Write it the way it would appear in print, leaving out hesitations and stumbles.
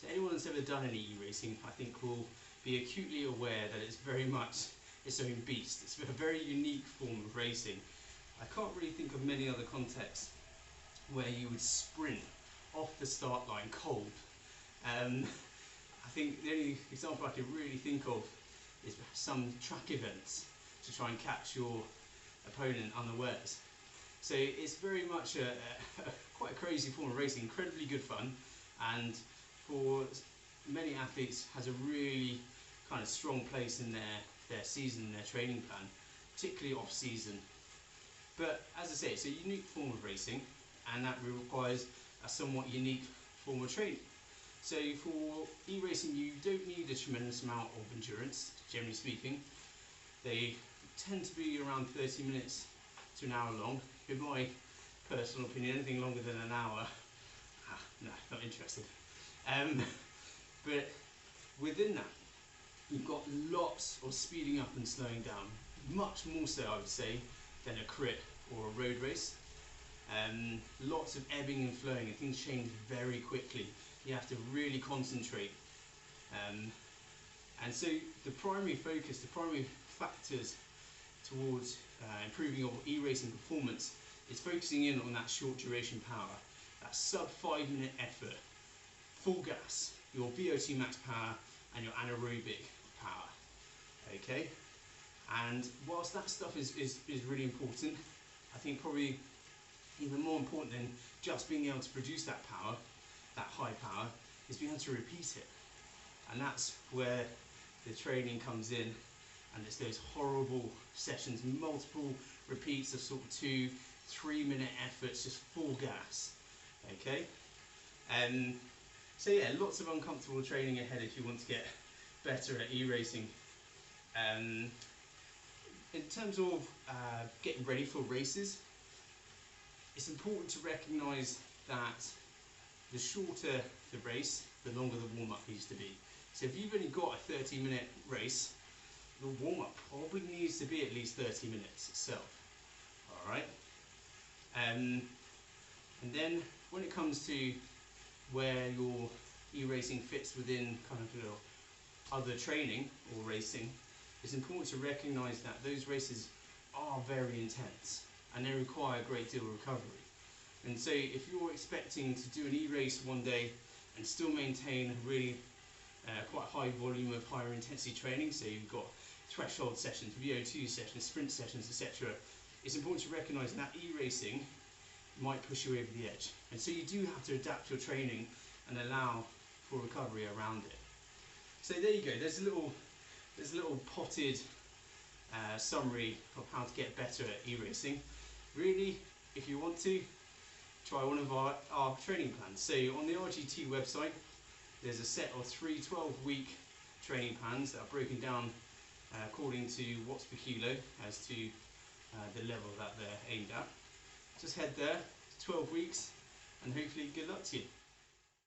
So anyone that's ever done any e-racing, I think, will be acutely aware that it's very much its own beast. It's a very unique form of racing. I can't really think of many other contexts where you would sprint off the start line cold. I think the only example I can really think of is some track events to try and catch your opponent unawares. So it's very much quite a crazy form of racing, incredibly good fun, and for many athletes has a really kind of strong place in their season, their training plan, particularly off season. But as I say, it's a unique form of racing, and that requires a somewhat unique form of training. So for e-racing, you don't need a tremendous amount of endurance, generally speaking. They tend to be around 30 minutes to an hour long. In my personal opinion, anything longer than an hour, no, not interested. But within that, you've got lots of speeding up and slowing down, much more so, I would say, than a crit or a road race. Lots of ebbing and flowing, and things change very quickly. You have to really concentrate. And so the primary focus, the primary factors towards improving your e-racing performance is focusing in on that short duration power, that sub 5 minute effort, full gas, your VO2 max power and your anaerobic power. Okay? And whilst that stuff is really important, I think probably even more important than just being able to produce that power, that high power, is being able to repeat it. And that's where the training comes in, and it's those horrible sessions, multiple repeats of sort of 2-3 minute efforts, just full gas. Okay? So yeah, lots of uncomfortable training ahead if you want to get better at e-racing. In terms of getting ready for races, it's important to recognise that the shorter the race, the longer the warm-up needs to be. So if you've only got a 30-minute race, the warm-up probably needs to be at least 30 minutes itself. Alright? And then when it comes to where your e-racing fits within kind of your other training or racing, it's important to recognise that those races are very intense and they require a great deal of recovery. And so if you're expecting to do an e-race one day and still maintain a really quite high volume of higher intensity training, so you've got threshold sessions, VO2 sessions, sprint sessions, etc., it's important to recognise that e-racing might push you over the edge. And so you do have to adapt your training and allow for recovery around it. So there you go, there's a little potted summary of how to get better at e-racing. Really, if you want to, try one of our training plans. So on the RGT website, there's a set of 3 12-week training plans that are broken down according to watts per kilo as to the level that they're aimed at. Just head there, 12 weeks, and hopefully good luck to you.